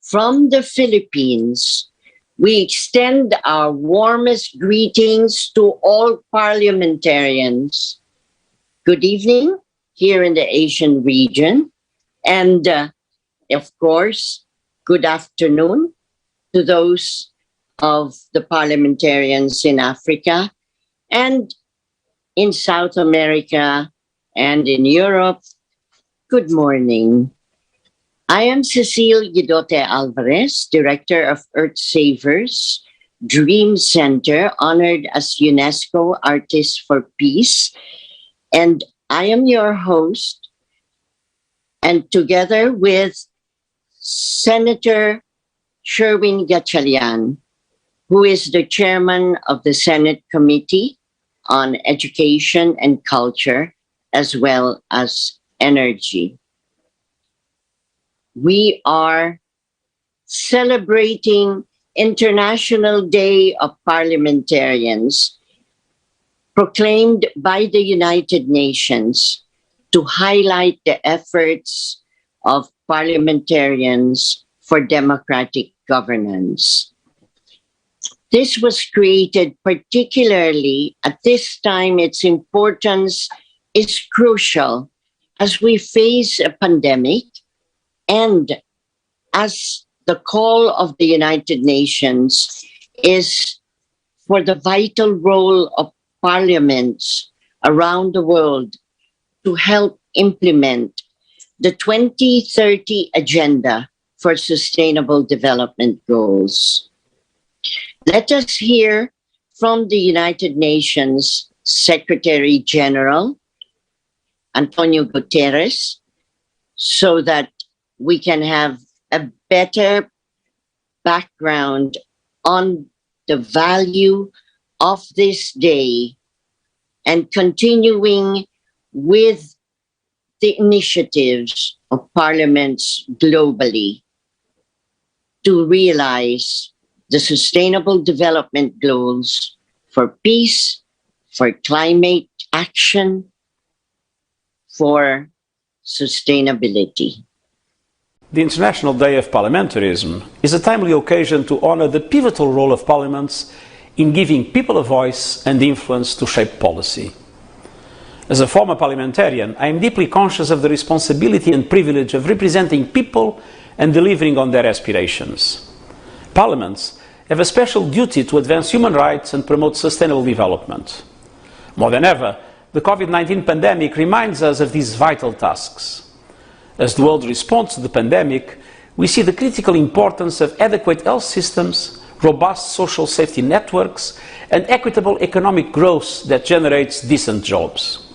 From the Philippines, we extend our warmest greetings to all parliamentarians. Good evening here in the Asian region, and of course, good afternoon to those of the parliamentarians in Africa and in South America and in Europe. Good morning. I am Cecile Guidote Alvarez, Director of Earth Savers Dream Center, honored as UNESCO Artist for Peace. And I am your host. And together with Senator Sherwin Gatchalian, who is the chairman of the Senate Committee on Education and Culture, as well as Energy. We are celebrating International Day of Parliamentarians, proclaimed by the United Nations to highlight the efforts of parliamentarians for democratic governance. This was created particularly at this time. Its importance is crucial as we face a pandemic and as the call of the United Nations is for the vital role of parliaments around the world to help implement the 2030 Agenda for Sustainable Development Goals. Let us hear from the United Nations Secretary General, Antonio Guterres, so that we can have a better background on the value of this day and continuing with the initiatives of parliaments globally to realize the Sustainable Development Goals for peace, for climate action, for sustainability. The International Day of Parliamentarism is a timely occasion to honor the pivotal role of parliaments in giving people a voice and influence to shape policy. As a former parliamentarian, I am deeply conscious of the responsibility and privilege of representing people and delivering on their aspirations. Parliaments have a special duty to advance human rights and promote sustainable development. More than ever, the COVID-19 pandemic reminds us of these vital tasks. As the world responds to the pandemic, we see the critical importance of adequate health systems, robust social safety networks, and equitable economic growth that generates decent jobs.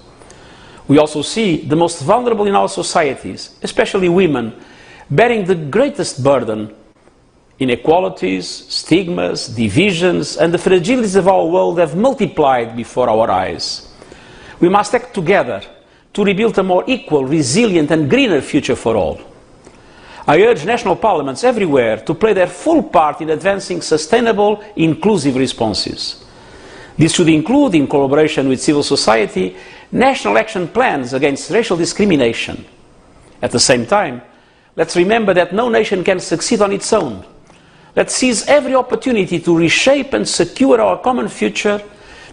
We also see the most vulnerable in our societies, especially women, bearing the greatest burden. Inequalities, stigmas, divisions, and the fragilities of our world have multiplied before our eyes. We must act together to rebuild a more equal, resilient and greener future for all. I urge national parliaments everywhere to play their full part in advancing sustainable, inclusive responses. This should include, in collaboration with civil society, national action plans against racial discrimination. At the same time, let's remember that no nation can succeed on its own. Let's seize every opportunity to reshape and secure our common future,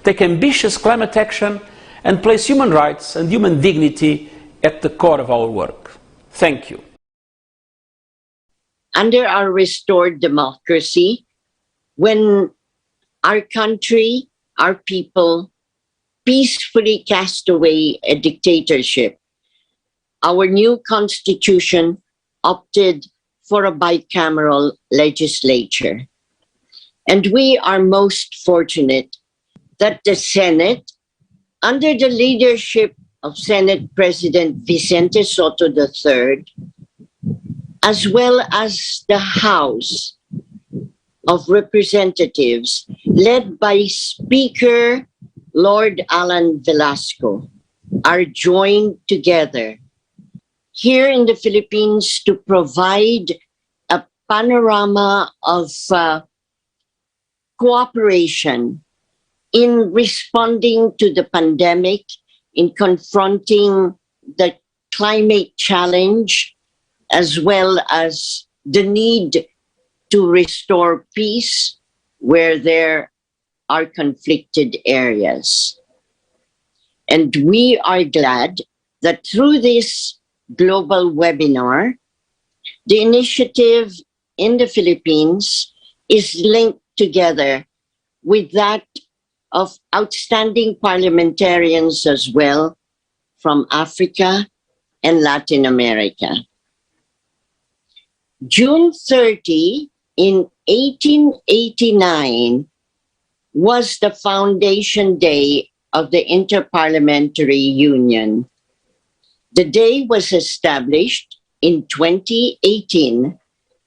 take ambitious climate action, and place human rights and human dignity at the core of our work. Thank you. Under our restored democracy, when our country, our people, peacefully cast away a dictatorship, our new constitution opted for a bicameral legislature. And we are most fortunate that the Senate, under the leadership of Senate President Vicente Soto III, as well as the House of Representatives, led by Speaker Lord Alan Velasco, are joined together here in the Philippines to provide a panorama of cooperation in responding to the pandemic, in confronting the climate challenge, as well as the need to restore peace where there are conflicted areas. And we are glad that through this global webinar, the initiative in the Philippines is linked together with that of outstanding parliamentarians as well from Africa and Latin America. June 30 in 1889 was the foundation day of the Interparliamentary Union. The day was established in 2018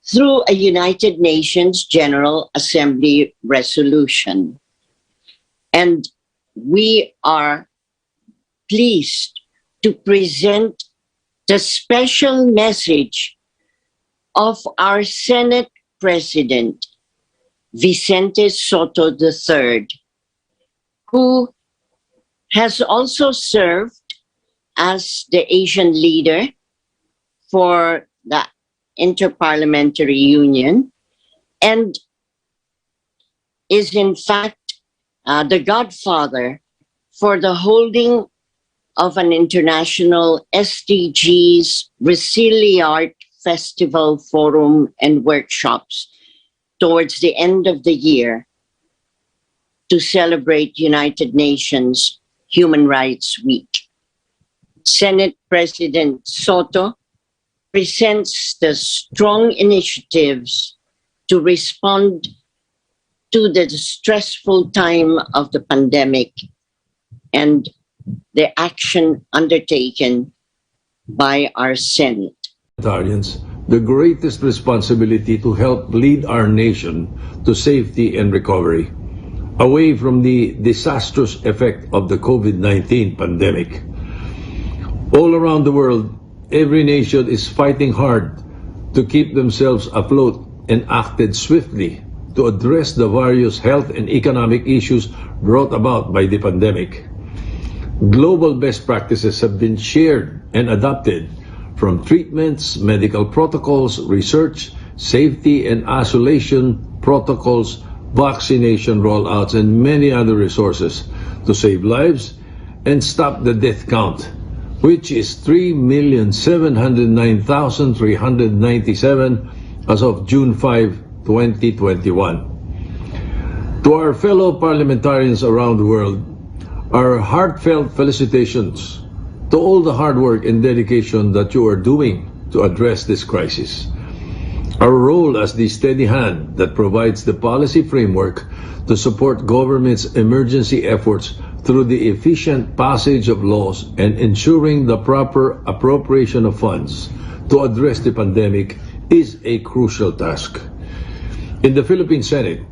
through a United Nations General Assembly resolution. And we are pleased to present the special message of our Senate President, Vicente Soto III, who has also served as the Asian leader for the Interparliamentary Union and is in fact the godfather for the holding of an international SDGs Resiliart Festival Forum and workshops towards the end of the year to celebrate United Nations Human Rights Week. Senate President Soto presents the strong initiatives to respond to the stressful time of the pandemic and the action undertaken by our Senate. The greatest responsibility to help lead our nation to safety and recovery, away from the disastrous effect of the COVID-19 pandemic. All around the world, every nation is fighting hard to keep themselves afloat and acted swiftly to address the various health and economic issues brought about by the pandemic. Global best practices have been shared and adopted from treatments, medical protocols, research, safety and isolation protocols, vaccination rollouts, and many other resources to save lives and stop the death count, which is 3,709,397 as of June 5, 2021. To our fellow parliamentarians around the world, our heartfelt felicitations to all the hard work and dedication that you are doing to address this crisis. Our role as the steady hand that provides the policy framework to support government's emergency efforts through the efficient passage of laws and ensuring the proper appropriation of funds to address the pandemic is a crucial task. In the Philippine Senate,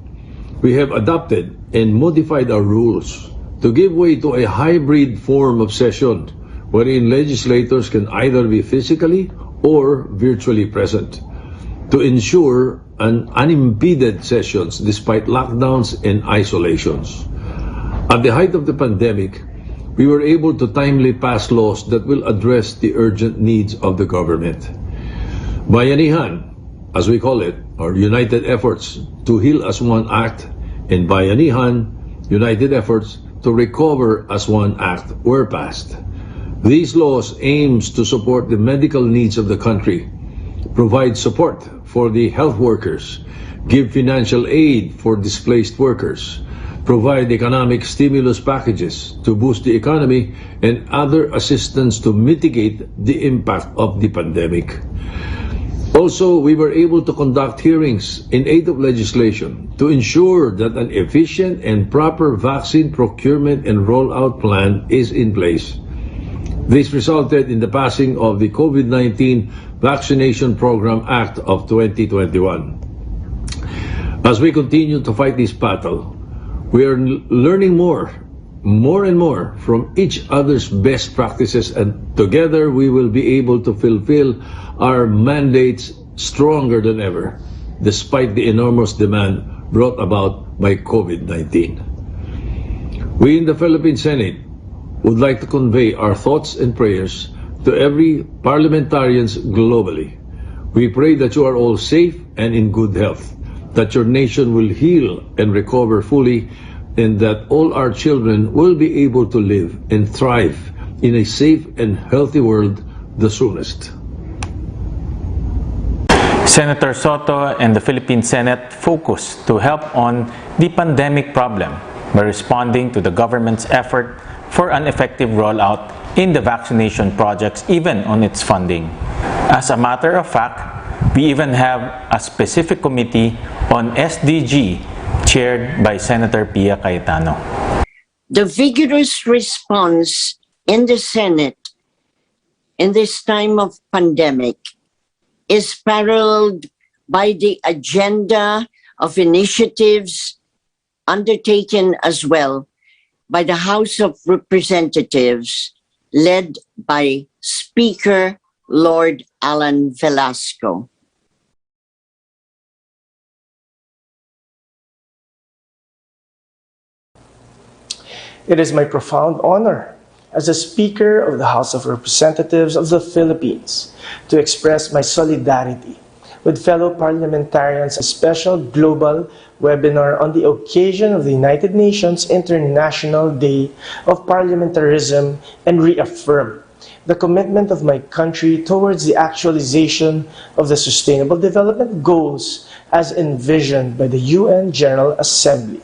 we have adopted and modified our rules to give way to a hybrid form of session wherein legislators can either be physically or virtually present to ensure an unimpeded sessions despite lockdowns and isolations. At the height of the pandemic, we were able to timely pass laws that will address the urgent needs of the government. Bayanihan, as we call it, or United Efforts to Heal as One Act, and Bayanihan, United Efforts to Recover as One Act were passed. These laws aims to support the medical needs of the country, provide support for the health workers, give financial aid for displaced workers, provide economic stimulus packages to boost the economy, and other assistance to mitigate the impact of the pandemic. Also, we were able to conduct hearings in aid of legislation to ensure that an efficient and proper vaccine procurement and rollout plan is in place. This resulted in the passing of the COVID-19 Vaccination Program Act of 2021. As we continue to fight this battle, we are learning more and more from each other's best practices, and together we will be able to fulfill our mandates stronger than ever, despite the enormous demand brought about by COVID-19. We in the Philippine Senate would like to convey our thoughts and prayers to every parliamentarians globally. We pray that you are all safe and in good health, that your nation will heal and recover fully, and that all our children will be able to live and thrive in a safe and healthy world the soonest. Senator Soto and the Philippine Senate focused to help on the pandemic problem by responding to the government's effort for an effective rollout in the vaccination projects, even on its funding. As a matter of fact, we even have a specific committee on SDG chaired by Senator Pia Cayetano. The vigorous response in the Senate in this time of pandemic is paralleled by the agenda of initiatives undertaken as well by the House of Representatives, led by Speaker Lord Alan Velasco. It is my profound honor as a Speaker of the House of Representatives of the Philippines to express my solidarity with fellow parliamentarians a special global webinar on the occasion of the United Nations International Day of Parliamentarism and reaffirm the commitment of my country towards the actualization of the Sustainable Development Goals as envisioned by the UN General Assembly.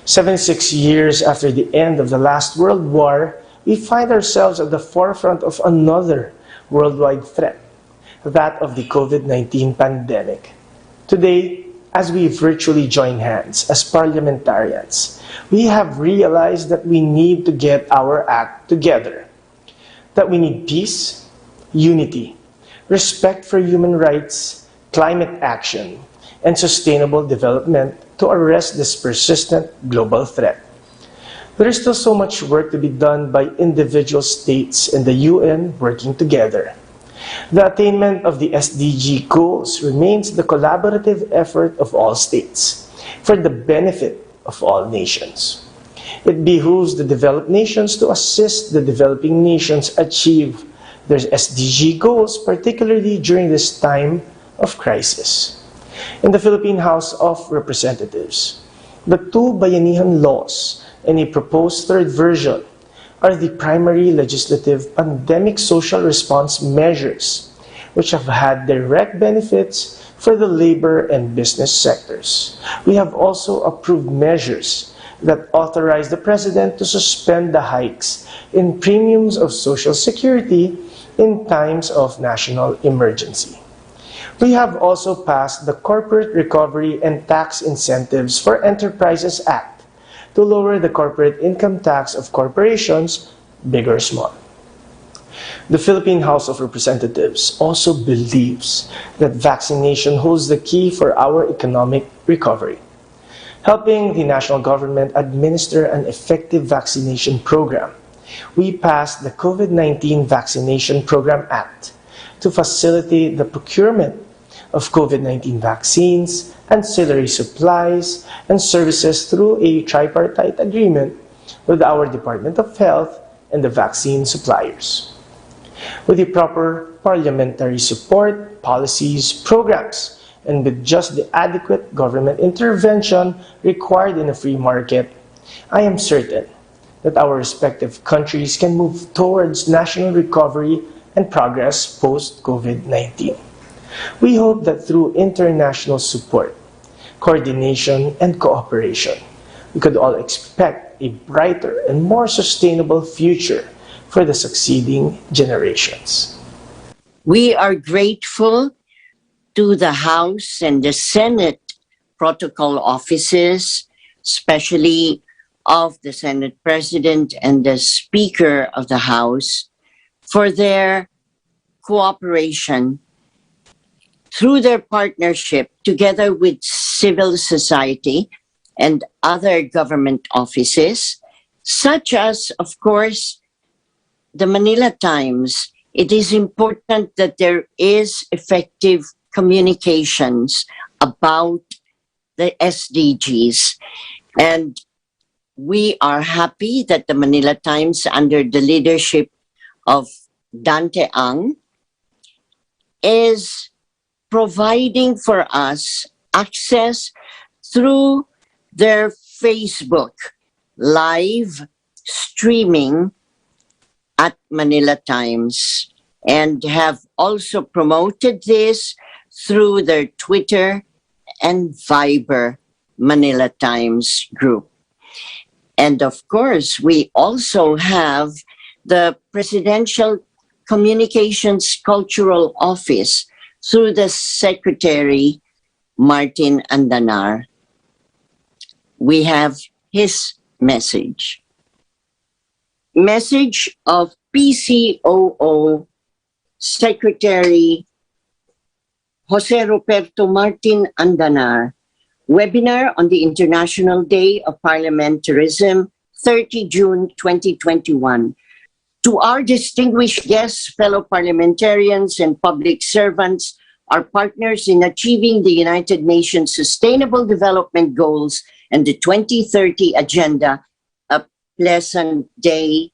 76 years after the end of the last World War, we find ourselves at the forefront of another worldwide threat, that of the COVID-19 pandemic. Today, as we virtually join hands as parliamentarians, we have realized that we need to get our act together, that we need peace, unity, respect for human rights, climate action, and sustainable development to arrest this persistent global threat. There is still so much work to be done by individual states and the UN working together. The attainment of the SDG goals remains the collaborative effort of all states for the benefit of all nations. It behooves the developed nations to assist the developing nations achieve their SDG goals, particularly during this time of crisis. In the Philippine House of Representatives, the two Bayanihan laws and a proposed third version are the primary legislative pandemic social response measures, which have had direct benefits for the labor and business sectors. We have also approved measures that authorize the President to suspend the hikes in premiums of Social Security in times of national emergency. We have also passed the Corporate Recovery and Tax Incentives for Enterprises Act to lower the corporate income tax of corporations, big or small. The Philippine House of Representatives also believes that vaccination holds the key for our economic recovery. Helping the national government administer an effective vaccination program, we passed the COVID-19 Vaccination Program Act to facilitate the procurement of COVID-19 vaccines, ancillary supplies, and services through a tripartite agreement with our Department of Health and the vaccine suppliers. With the proper parliamentary support, policies, programs, and with just the adequate government intervention required in a free market, I am certain that our respective countries can move towards national recovery and progress post-COVID-19. We hope that through international support, coordination, and cooperation, we could all expect a brighter and more sustainable future for the succeeding generations. We are grateful to the House and the Senate protocol offices, especially of the Senate President and the Speaker of the House, for their cooperation through their partnership together with civil society and other government offices, such as, of course, the Manila Times. It is important that there is effective communications about the SDGs. And we are happy that the Manila Times, under the leadership of Dante Ang, is providing for us access through their Facebook live streaming at Manila Times, and have also promoted this through their Twitter and Viber Manila Times group. And of course, we also have the Presidential Communications Cultural Office through the Secretary, Martin Andanar. We have his message. Message of PCOO Secretary Jose Roberto Martin Andanar. Webinar on the International Day of Parliamentarism, 30 June 2021. To our distinguished guests, fellow parliamentarians and public servants, our partners in achieving the United Nations Sustainable Development Goals and the 2030 Agenda, a pleasant day.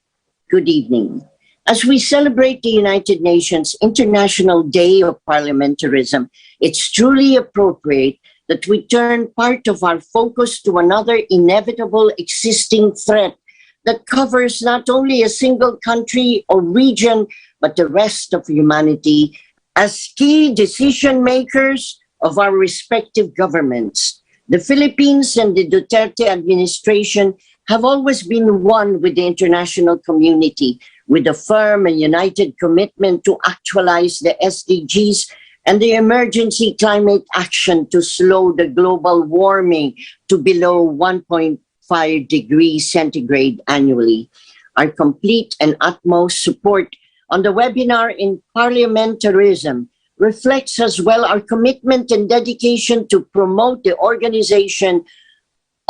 Good evening. As we celebrate the United Nations International Day of Parliamentarism, it's truly appropriate that we turn part of our focus to another inevitable existing threat that covers not only a single country or region, but the rest of humanity as key decision makers of our respective governments. The Philippines and the Duterte administration have always been one with the international community, with a firm and united commitment to actualize the SDGs and the emergency climate action to slow the global warming to below 1.5 degrees centigrade annually. Our complete and utmost support on the webinar in Parliamentarism reflects as well our commitment and dedication to promote the organization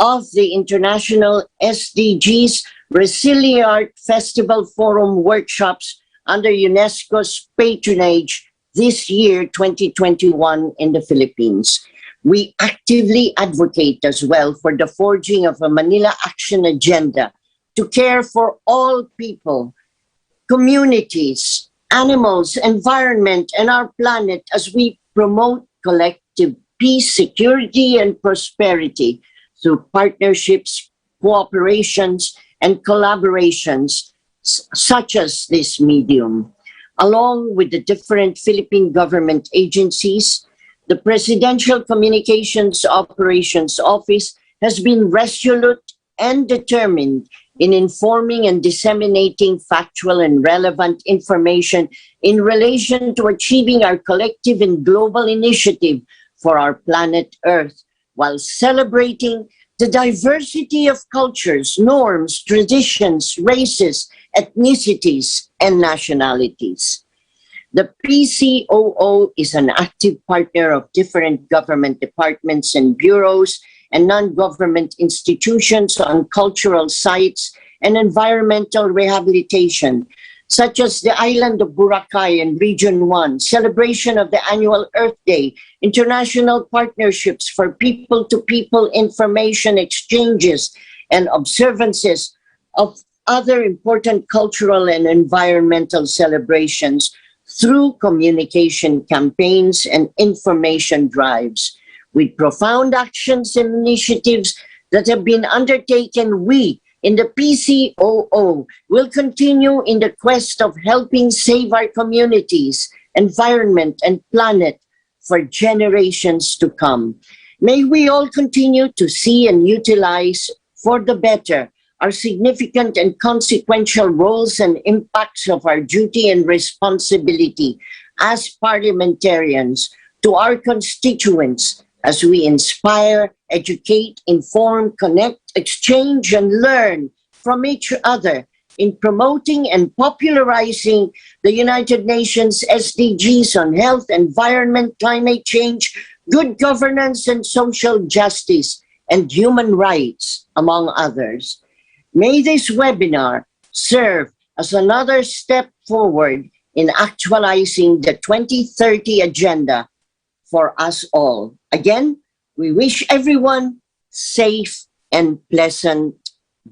of the International SDGs Resiliart Festival Forum workshops under UNESCO's patronage this year, 2021, in the Philippines. We actively advocate as well for the forging of a Manila Action Agenda to care for all people, communities, animals, environment, and our planet as we promote collective peace, security, and prosperity through partnerships, cooperations, and collaborations such as this medium. Along with the different Philippine government agencies, the Presidential Communications Operations Office has been resolute and determined in informing and disseminating factual and relevant information in relation to achieving our collective and global initiative for our planet Earth, while celebrating the diversity of cultures, norms, traditions, races, ethnicities, and nationalities. The PCOO is an active partner of different government departments and bureaus and non-government institutions on cultural sites and environmental rehabilitation, such as the island of Boracay in Region 1, celebration of the annual Earth Day, international partnerships for people-to-people information exchanges, and observances of other important cultural and environmental celebrations through communication campaigns and information drives. With profound actions and initiatives that have been undertaken, we in the PCOO will continue in the quest of helping save our communities, environment, and planet for generations to come. May we all continue to see and utilize for the better our significant and consequential roles and impacts of our duty and responsibility as parliamentarians to our constituents as we inspire, educate, inform, connect, exchange, and learn from each other in promoting and popularizing the United Nations SDGs on health, environment, climate change, good governance, and social justice, and human rights, among others. May this webinar serve as another step forward in actualizing the 2030 agenda for us all. Again, we wish everyone safe and pleasant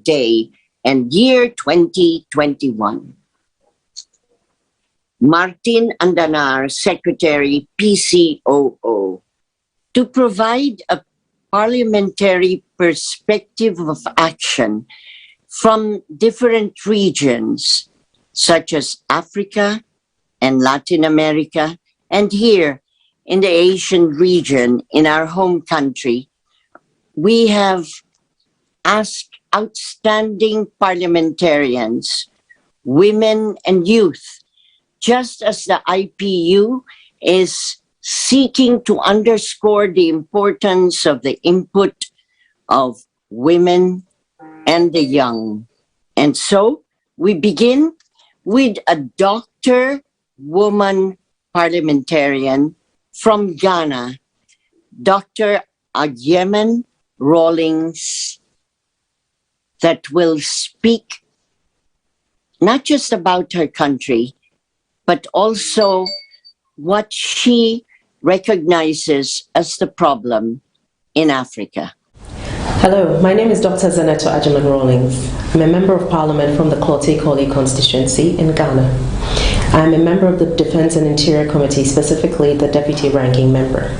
day and year 2021. Martin Andanar, Secretary, PCOO, to provide a parliamentary perspective of action from different regions, such as Africa and Latin America, and here in the Asian region, in our home country, we have asked outstanding parliamentarians, women and youth, just as the IPU is seeking to underscore the importance of the input of women and the young. And so we begin with a doctor woman parliamentarian from Ghana, Dr. Agyeman Rawlings, that will speak not just about her country, but also what she recognizes as the problem in Africa. Hello, my name is Dr. Zaneto Agyeman Rawlings. I'm a member of Parliament from the Klote-Koli constituency in Ghana. I'm a member of the Defense and Interior Committee, specifically the Deputy Ranking Member.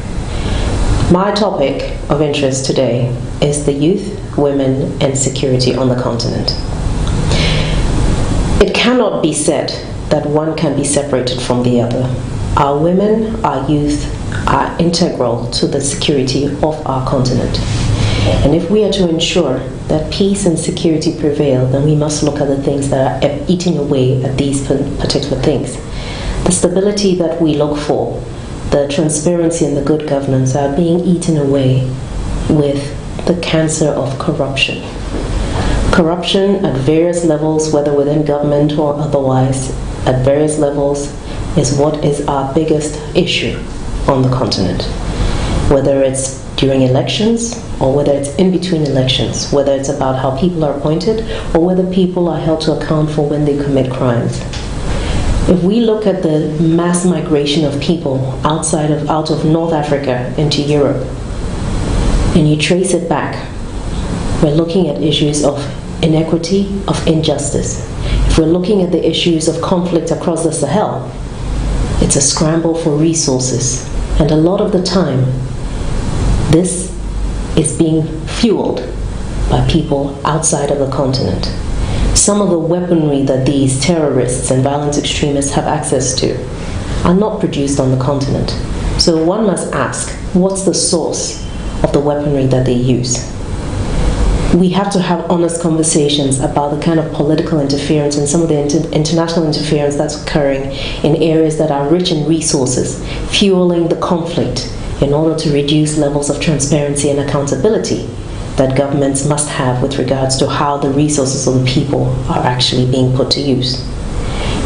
My topic of interest today is the youth, women, and security on the continent. It cannot be said that one can be separated from the other. Our women, our youth are integral to the security of our continent. And if we are to ensure that peace and security prevail, then we must look at the things that are eating away at these particular things. The stability that we look for, the transparency and the good governance are being eaten away with the cancer of corruption. Corruption at various levels, whether within government or otherwise, at various levels, is what is our biggest issue on the continent. Whether it's during elections or whether it's in between elections, whether it's about how people are appointed or whether people are held to account for when they commit crimes. If we look at the mass migration of people out of North Africa into Europe, and you trace it back, we're looking at issues of inequity, of injustice. If we're looking at the issues of conflict across the Sahel, it's a scramble for resources. And a lot of the time, this is being fueled by people outside of the continent. Some of the weaponry that these terrorists and violent extremists have access to are not produced on the continent. So one must ask, what's the source of the weaponry that they use? We have to have honest conversations about the kind of political interference and some of the international interference that's occurring in areas that are rich in resources, fueling the conflict in order to reduce levels of transparency and accountability that governments must have with regards to how the resources of the people are actually being put to use.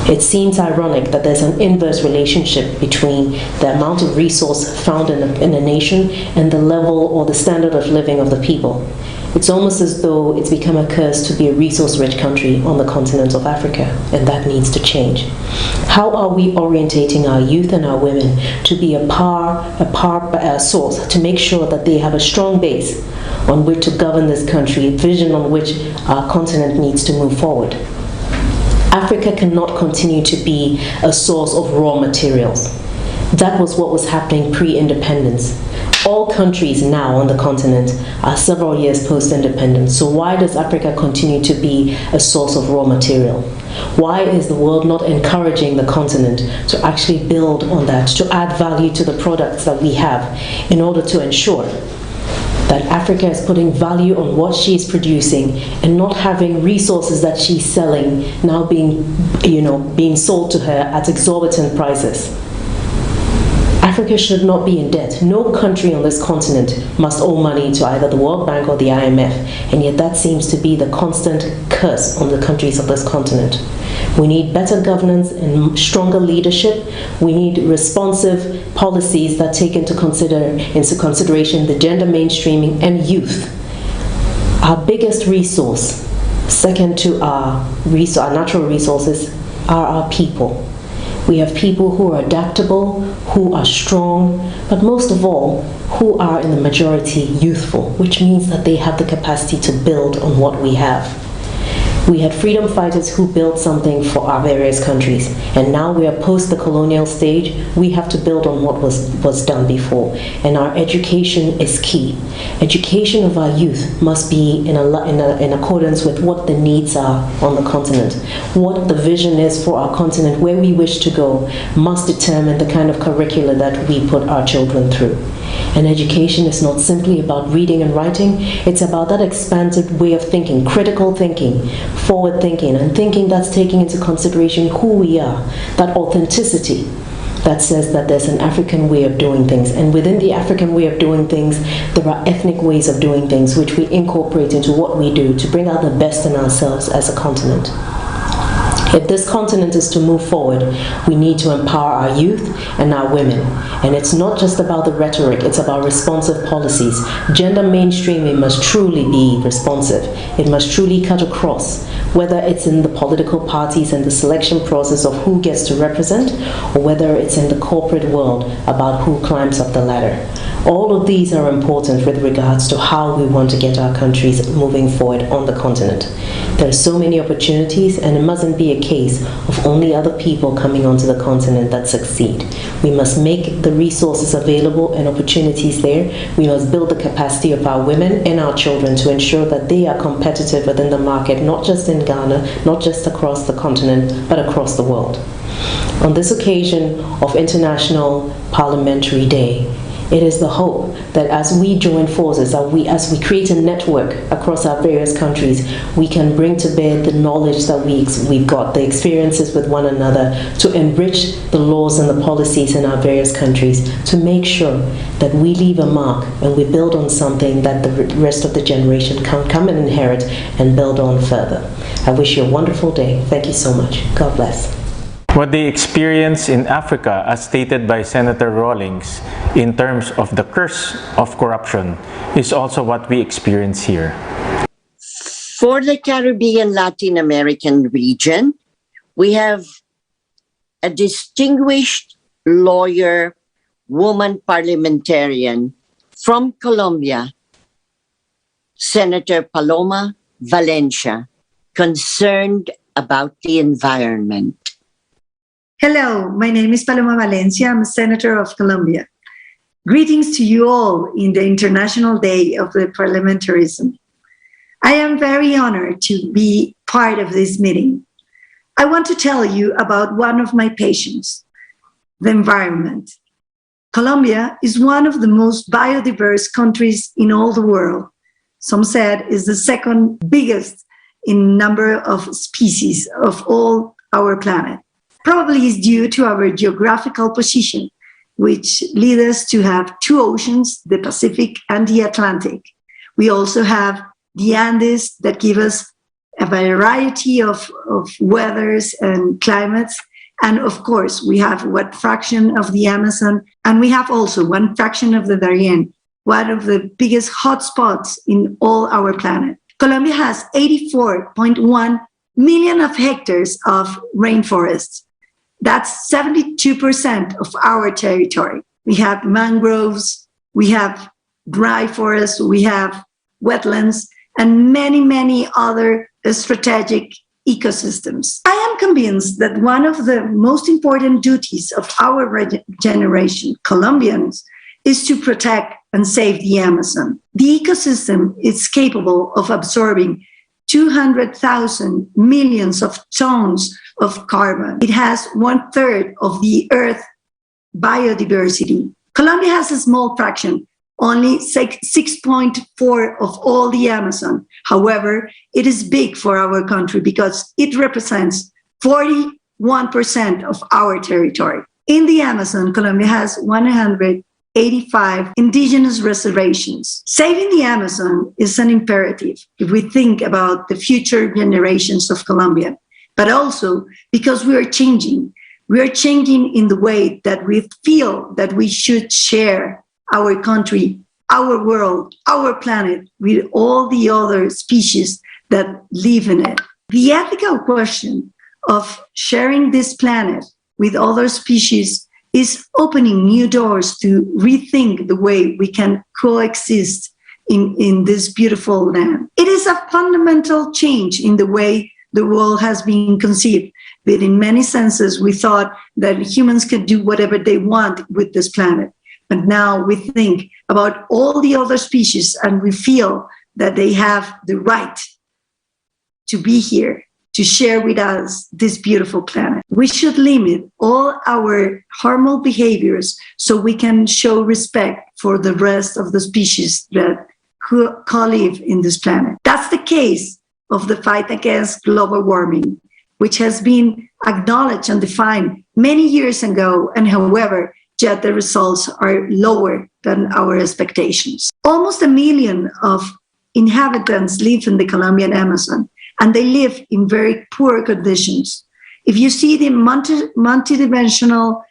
It seems ironic that there's an inverse relationship between the amount of resource found in a nation and the level or the standard of living of the people. It's almost as though it's become a curse to be a resource-rich country on the continent of Africa, and that needs to change. How are we orientating our youth and our women to be a power source, to make sure that they have a strong base on which to govern this country, a vision on which our continent needs to move forward? Africa cannot continue to be a source of raw materials. That was what was happening pre-independence. All countries now on the continent are several years post-independence. So why does Africa continue to be a source of raw material? Why is the world not encouraging the continent to actually build on that, to add value to the products that we have in order to ensure that Africa is putting value on what she's producing and not having resources that she's selling now being sold to her at exorbitant prices? Africa should not be in debt. No country on this continent must owe money to either the World Bank or the IMF, and yet that seems to be the constant curse on the countries of this continent. We need better governance and stronger leadership. We need responsive policies that take into consideration the gender mainstreaming and youth. Our biggest resource, second to our natural resources, are our people. We have people who are adaptable, who are strong, but most of all, who are in the majority youthful, which means that they have the capacity to build on what we have. We had freedom fighters who built something for our various countries, and now we are post the colonial stage. We have to build on what was done before, and our education is key. Education of our youth must be in accordance with what the needs are on the continent. What the vision is for our continent, where we wish to go, must determine the kind of curricula that we put our children through. And education is not simply about reading and writing, it's about that expansive way of thinking, critical thinking, forward thinking, and thinking that's taking into consideration who we are, that authenticity that says that there's an African way of doing things. And within the African way of doing things, there are ethnic ways of doing things which we incorporate into what we do to bring out the best in ourselves as a continent. If this continent is to move forward, we need to empower our youth and our women. And it's not just about the rhetoric, it's about responsive policies. Gender mainstreaming must truly be responsive. It must truly cut across, whether it's in the political parties and the selection process of who gets to represent, or whether it's in the corporate world about who climbs up the ladder. All of these are important with regards to how we want to get our countries moving forward on the continent. There are so many opportunities, and it mustn't be a case of only other people coming onto the continent that succeed. We must make the resources available and opportunities there. We must build the capacity of our women and our children to ensure that they are competitive within the market, not just in Ghana, not just across the continent, but across the world. On this occasion of International Parliamentary Day, it is the hope that as we join forces, as we create a network across our various countries, we can bring to bear the knowledge that we've got, the experiences with one another, to enrich the laws and the policies in our various countries, to make sure that we leave a mark and we build on something that the rest of the generation can come and inherit and build on further. I wish you a wonderful day. Thank you so much. God bless. What they experience in Africa, as stated by Senator Rawlings, in terms of the curse of corruption, is also what we experience here. For the Caribbean Latin American region, we have a distinguished lawyer, woman parliamentarian from Colombia, Senator Paloma Valencia, concerned about the environment. Hello, my name is Paloma Valencia. I'm a senator of Colombia. Greetings to you all in the International Day of the Parliamentarism. I am very honored to be part of this meeting. I want to tell you about one of my passions, the environment. Colombia is one of the most biodiverse countries in all the world. Some said is the second biggest in number of species of all our planet. Probably is due to our geographical position, which lead us to have two oceans, the Pacific and the Atlantic. We also have the Andes that give us a variety of weathers and climates. And of course, we have one fraction of the Amazon, and we have also one fraction of the Darien, one of the biggest hotspots in all our planet. Colombia has 84.1 million of hectares of rainforests. That's 72% of our territory. We have mangroves, we have dry forests, we have wetlands, and many, many other strategic ecosystems. I am convinced that one of the most important duties of our generation, Colombians, is to protect and save the Amazon. The ecosystem is capable of absorbing 200,000 millions of tons of carbon. It has 1/3 of the Earth's biodiversity. Colombia has a small fraction, only 6.4 of all the Amazon. However, it is big for our country because it represents 41% of our territory. In the Amazon, Colombia has 185 indigenous reservations. Saving the Amazon is an imperative if we think about the future generations of Colombia, but also because we are changing. We are changing in the way that we feel that we should share our country, our world, our planet with all the other species that live in it. The ethical question of sharing this planet with other species is opening new doors to rethink the way we can coexist in this beautiful land. It is is a fundamental change in the way the world has been conceived. But in many senses, we thought that humans could do whatever they want with this planet. But now we think about all the other species and we feel that they have the right to be here, to share with us this beautiful planet. We should limit all our harmful behaviors so we can show respect for the rest of the species that co-live in this planet. That's the case of the fight against global warming, which has been acknowledged and defined many years ago, and however, yet the results are lower than our expectations. Almost 1 million of inhabitants live in the Colombian Amazon, and they live in very poor conditions. If you see the multidimensional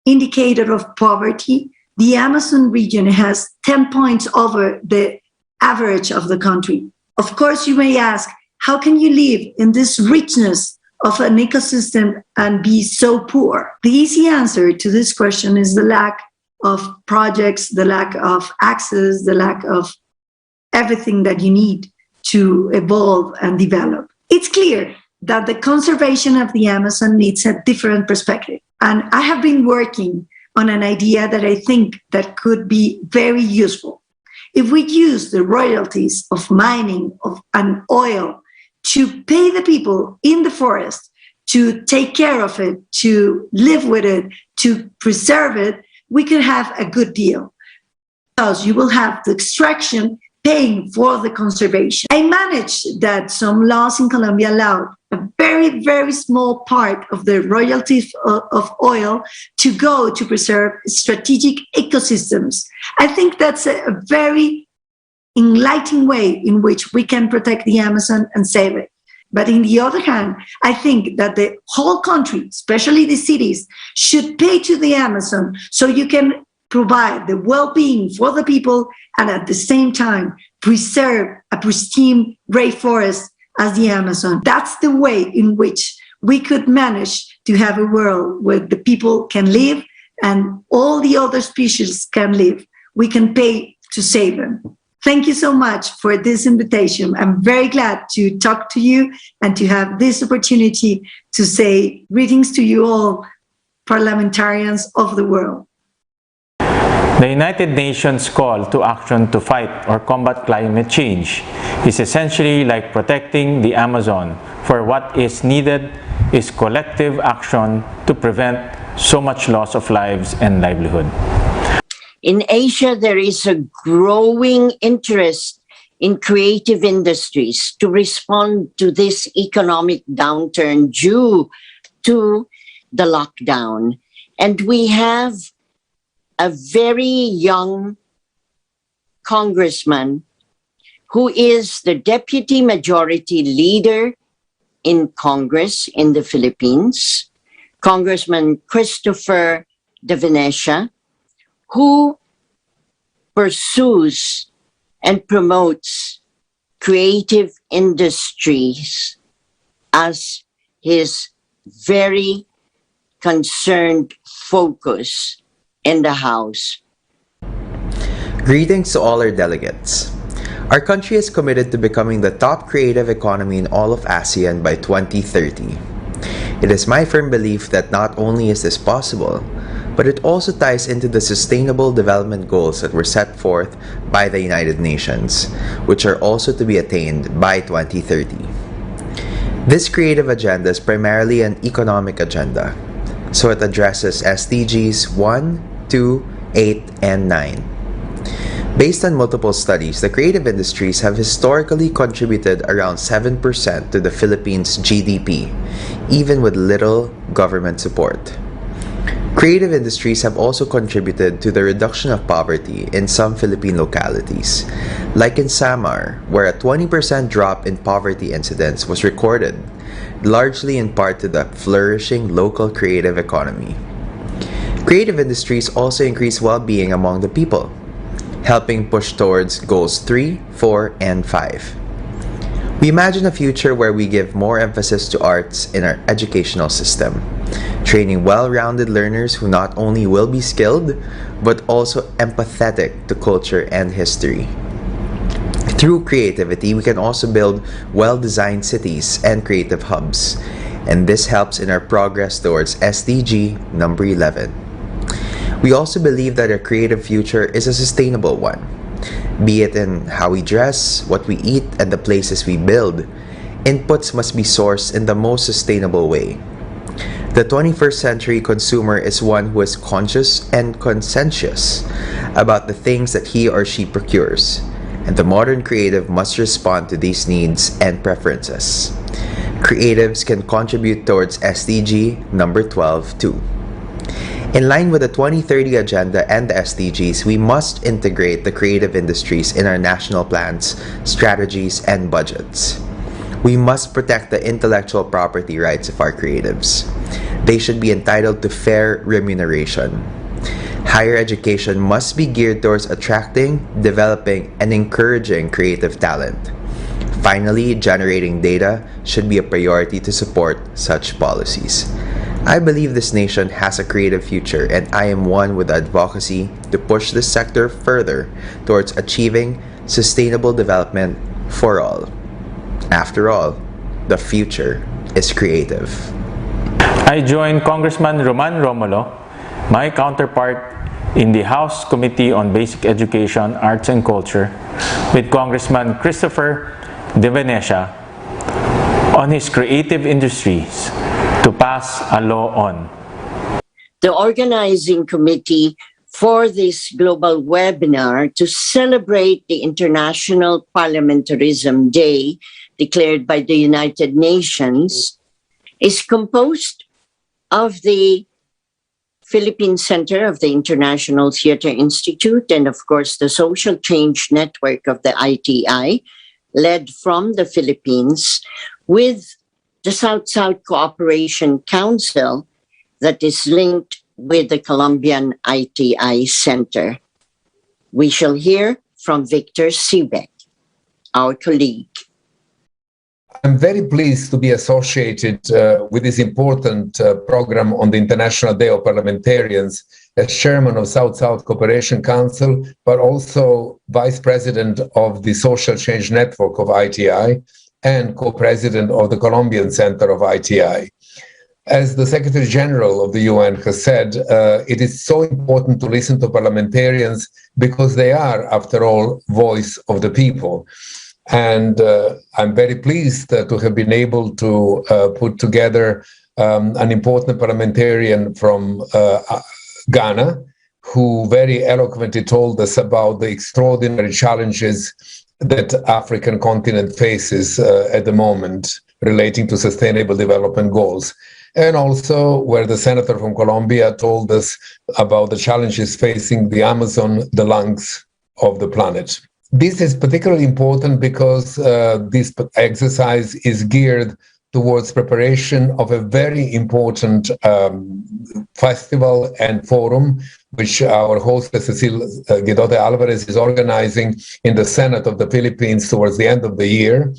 indicator of poverty, the Amazon region has 10 points over the average of the country. Of course, you may ask, how can you live in this richness of an ecosystem and be so poor? The easy answer to this question is the lack of projects, the lack of access, the lack of everything that you need to evolve and develop. It's clear that the conservation of the Amazon needs a different perspective. And I have been working on an idea that I think that could be very useful. If we use the royalties of mining and oil to pay the people in the forest to take care of it, to live with it, to preserve it, we could have a good deal. Because you will have the extraction paying for the conservation. I managed that some laws in Colombia allowed a very, very small part of the royalties of oil to go to preserve strategic ecosystems. I think that's a very enlightening way in which we can protect the Amazon and save it. But on the other hand, I think that the whole country, especially the cities, should pay to the Amazon so you can provide the well-being for the people and at the same time preserve a pristine rainforest as the Amazon. That's the way in which we could manage to have a world where the people can live and all the other species can live. We can pay to save them. Thank you so much for this invitation. I'm very glad to talk to you and to have this opportunity to say greetings to you all, parliamentarians of the world. The United Nations call to action to fight or combat climate change is essentially like protecting the Amazon, for what is needed is collective action to prevent so much loss of lives and livelihood. In Asia, there is a growing interest in creative industries to respond to this economic downturn due to the lockdown. And we have a very young congressman who is the deputy majority leader in Congress in the Philippines, Congressman Christopher De Venecia, who pursues and promotes creative industries as his very concerned focus in the House. Greetings to all our delegates. Our country is committed to becoming the top creative economy in all of ASEAN by 2030. It is my firm belief that not only is this possible, but it also ties into the Sustainable Development Goals that were set forth by the United Nations, which are also to be attained by 2030. This creative agenda is primarily an economic agenda, so it addresses SDGs 1, 2, 8, and 9. Based on multiple studies, the creative industries have historically contributed around 7% to the Philippines' GDP, even with little government support. Creative industries have also contributed to the reduction of poverty in some Philippine localities, like in Samar, where a 20% drop in poverty incidence was recorded, largely in part to the flourishing local creative economy. Creative industries also increase well-being among the people, helping push towards goals 3, 4, and 5. We imagine a future where we give more emphasis to arts in our educational system, training well-rounded learners who not only will be skilled, but also empathetic to culture and history. Through creativity, we can also build well-designed cities and creative hubs, and this helps in our progress towards SDG number 11. We also believe that a creative future is a sustainable one, be it in how we dress, what we eat, and the places we build. Inputs must be sourced in the most sustainable way. The 21st century consumer is one who is conscious and conscientious about the things that he or she procures, and the modern creative must respond to these needs and preferences. Creatives can contribute towards SDG number 12 too. In line with the 2030 Agenda and the SDGs, we must integrate the creative industries in our national plans, strategies, and budgets. We must protect the intellectual property rights of our creatives. They should be entitled to fair remuneration. Higher education must be geared towards attracting, developing, and encouraging creative talent. Finally, generating data should be a priority to support such policies. I believe this nation has a creative future, and I am one with advocacy to push this sector further towards achieving sustainable development for all. After all, the future is creative. I join Congressman Roman Romulo, my counterpart in the House Committee on Basic Education, Arts and Culture, with Congressman Christopher De Venecia on his creative industries to pass a law on. The organizing committee for this global webinar to celebrate the International Parliamentarism Day declared by the United Nations is composed of the Philippine Center of the International Theatre Institute and, of course, the Social Change Network of the ITI, led from the Philippines, with the South-South Cooperation Council that is linked with the Colombian ITI Center. We shall hear from Victor Siebeck, our colleague. I'm very pleased to be associated with this important program on the International Day of Parliamentarians as chairman of South-South Cooperation Council, but also vice president of the Social Change Network of ITI and co-president of the Colombian Center of ITI. As the Secretary General of the UN has said, it is so important to listen to parliamentarians because they are, after all, voice of the people. And I'm very pleased to have been able to put together an important parliamentarian from Ghana, who very eloquently told us about the extraordinary challenges that African continent faces at the moment relating to sustainable development goals. And also where the senator from Colombia told us about the challenges facing the Amazon, the lungs of the planet. This is particularly important because this exercise is geared towards preparation of a very important festival and forum, which our host, Cecile Guidote Alvarez, is organizing in the Senate of the Philippines towards the end of the year,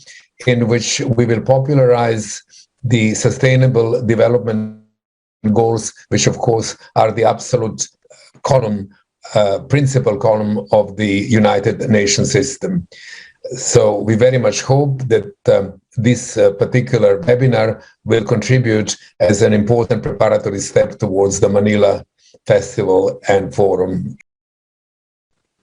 in which we will popularize the Sustainable Development Goals, which of course are the absolute principal column of the United Nations system. So we very much hope that this particular webinar will contribute as an important preparatory step towards the Manila Festival and Forum.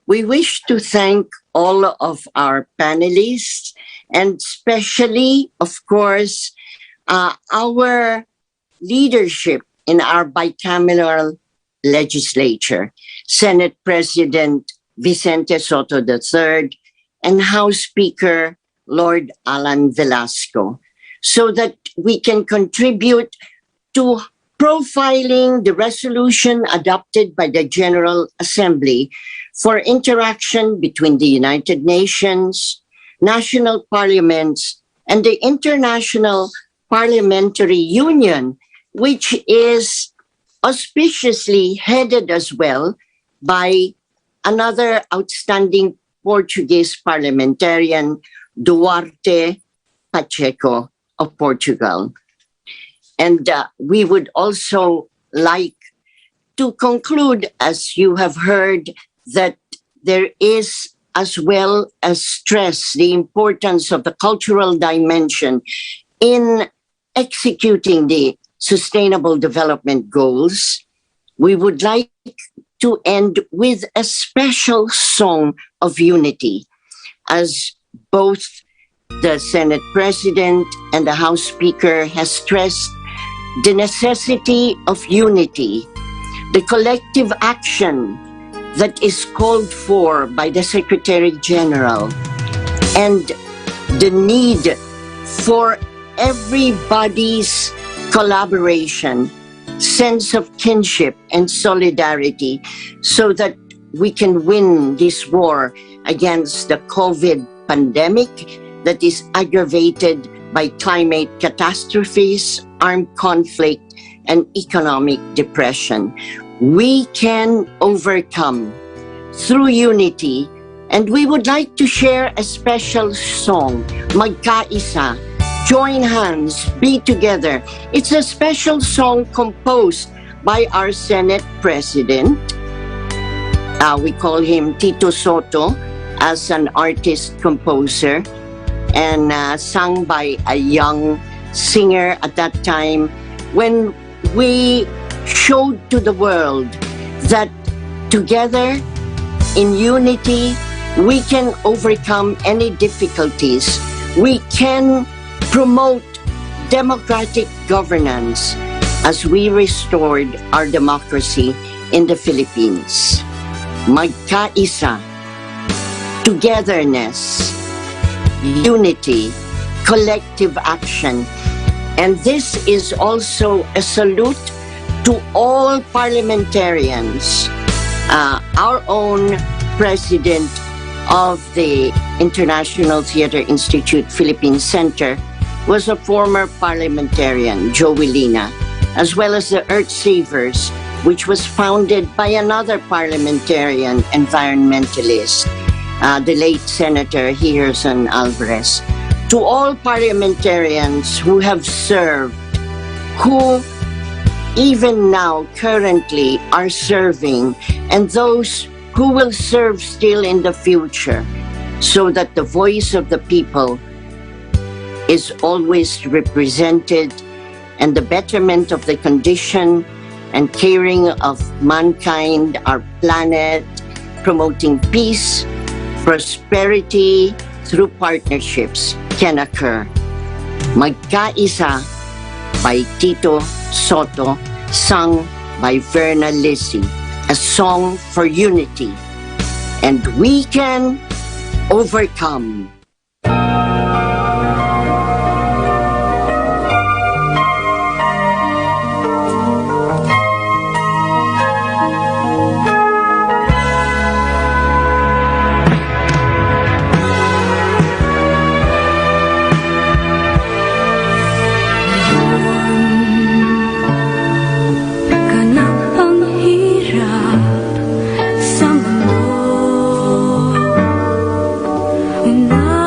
We wish to thank all of our panelists and especially, of course, our leadership in our bicameral legislature, Senate President Vicente Soto III and House Speaker Lord Alan Velasco, so that we can contribute to profiling the resolution adopted by the General Assembly for interaction between the United Nations, national parliaments, and the International Parliamentary Union, which is auspiciously headed as well by another outstanding Portuguese parliamentarian, Duarte Pacheco of Portugal. And we would also like to conclude, as you have heard, that there is as well as stress the importance of the cultural dimension in executing the Sustainable Development Goals, we would like to end with a special song of unity, as both the Senate President and the House Speaker has stressed the necessity of unity, the collective action that is called for by the Secretary General, and the need for everybody's collaboration, sense of kinship and solidarity, so that we can win this war against the COVID pandemic that is aggravated by climate catastrophes, armed conflict, and economic depression. We can overcome through unity, and we would like to share a special song, Magkaisa, Join Hands, Be Together. It's a special song composed by our Senate President. We call him Tito Soto as an artist-composer, and sung by a young singer at that time, when we showed to the world that together in unity we can overcome any difficulties. We can promote democratic governance as we restored our democracy in the Philippines. Magkaisa, togetherness, unity, collective action. And this is also a salute to all parliamentarians. Our own president of the International Theatre Institute Philippine Center was a former parliamentarian, Joey Lina, as well as the Earth Savers, which was founded by another parliamentarian environmentalist, the late Senator Gerson Alvarez. To all parliamentarians who have served, who even now currently are serving, and those who will serve still in the future, so that the voice of the people is always represented, and the betterment of the condition and caring of mankind, our planet, promoting peace, prosperity through partnerships can occur. Magkaisa by Tito Soto, sung by Verna Lisi, a song for unity. And we can overcome. Now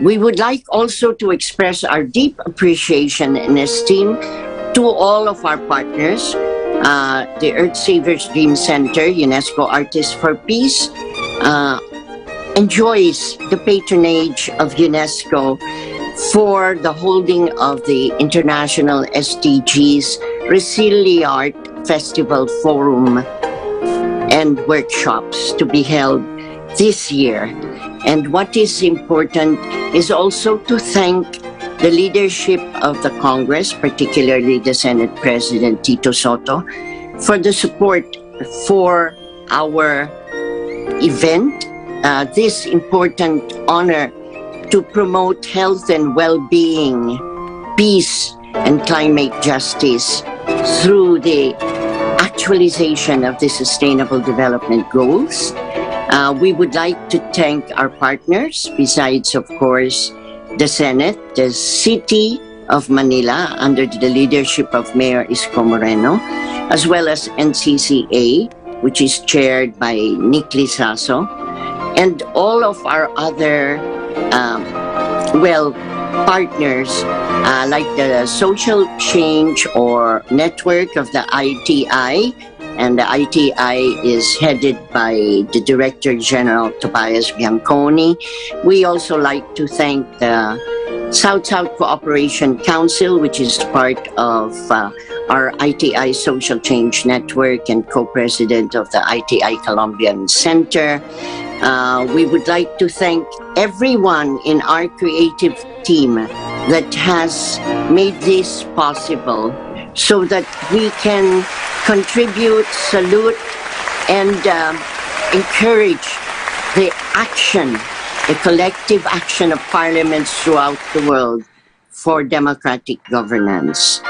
We would like also to express our deep appreciation and esteem to all of our partners, the Earth Savers Dream Center, UNESCO Artists for Peace, enjoys the patronage of UNESCO for the holding of the International SDGs Resiliart Festival Forum and workshops to be held this year. And what is important is also to thank the leadership of the Congress, particularly the Senate President Tito Soto, for the support for our event, this important honor to promote health and well-being, peace and climate justice through the actualization of the Sustainable Development Goals. We would like to thank our partners, besides, of course, the Senate, the City of Manila, under the leadership of Mayor Isko Moreno, as well as NCCA, which is chaired by Nick Lizaso, and all of our other partners like the Social Change or Network of the ITI, and the ITI is headed by the Director General Tobias Bianconi. We also like to thank the South-South Cooperation Council, which is part of our ITI Social Change Network and co-president of the ITI Colombian Center. We would like to thank everyone in our creative team that has made this possible so that we can contribute, salute, and encourage the action, the collective action of parliaments throughout the world for democratic governance.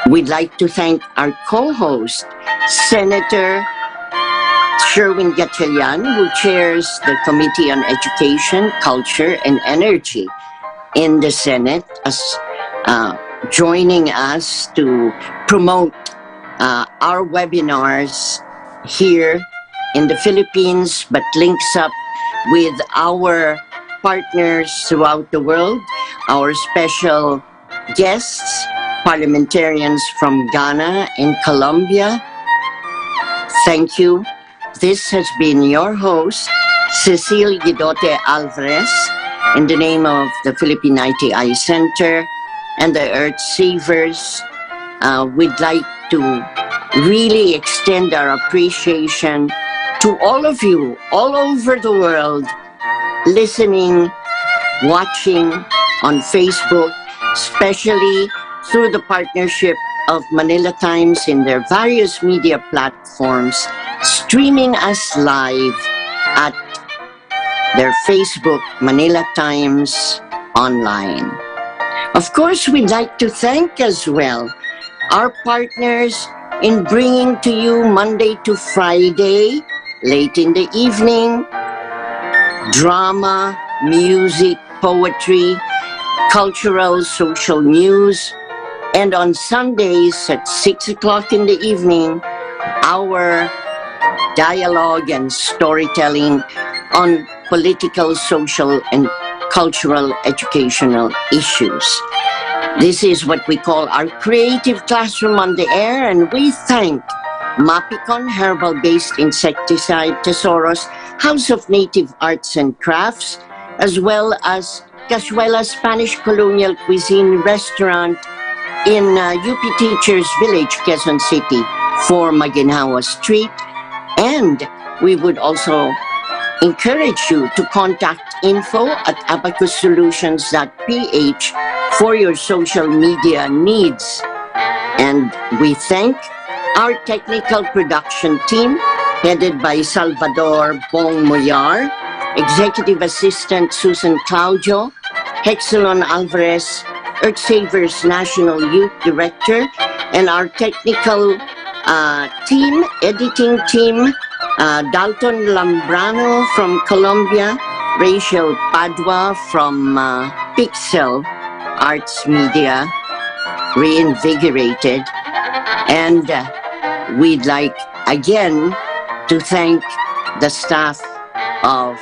We'd like to thank our co-host, Senator Sherwin Gatchalian, who chairs the Committee on Education, Culture, and Energy in the Senate, as joining us to promote our webinars here in the Philippines, but links up with our partners throughout the world, our special guests, parliamentarians from Ghana and Colombia. Thank you. This has been your host, Cecile Guidote Alvarez, in the name of the Philippine ITI Center and the Earth Savers. We'd like to really extend our appreciation to all of you all over the world listening, watching on Facebook, especially through the partnership of Manila Times in their various media platforms, streaming us live at their Facebook, Manila Times Online. Of course, we'd like to thank as well our partners in bringing to you Monday to Friday, late in the evening, drama, music, poetry, cultural, social news, and on Sundays at 6 o'clock in the evening, our dialogue and storytelling on political, social, and cultural educational issues. This is what we call our creative classroom on the air, and we thank Mapicon Herbal-Based Insecticide Tesoros, House of Native Arts and Crafts, as well as Cazuela Spanish Colonial Cuisine Restaurant in UP Teachers Village, Quezon City, 4 Maginhawa Street. And we would also encourage you to contact info@abacussolutions.ph for your social media needs. And we thank our technical production team, headed by Salvador Bong Moyar, Executive Assistant Susan Claudio, Hexalon Alvarez, Earth Savers National Youth Director, and our technical team, editing team, Dalton Lambrano from Colombia, Rachel Padua from Pixel Arts Media, Reinvigorated. And we'd like again to thank the staff of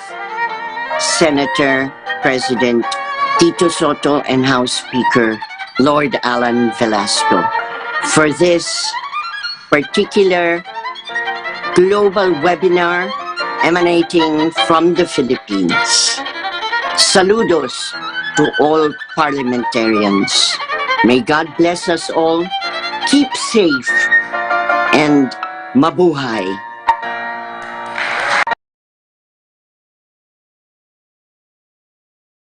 Senator President Tito Soto and House Speaker Lord Alan Velasco for this particular global webinar emanating from the Philippines. Saludos to all parliamentarians. May God bless us all. Keep safe and mabuhay.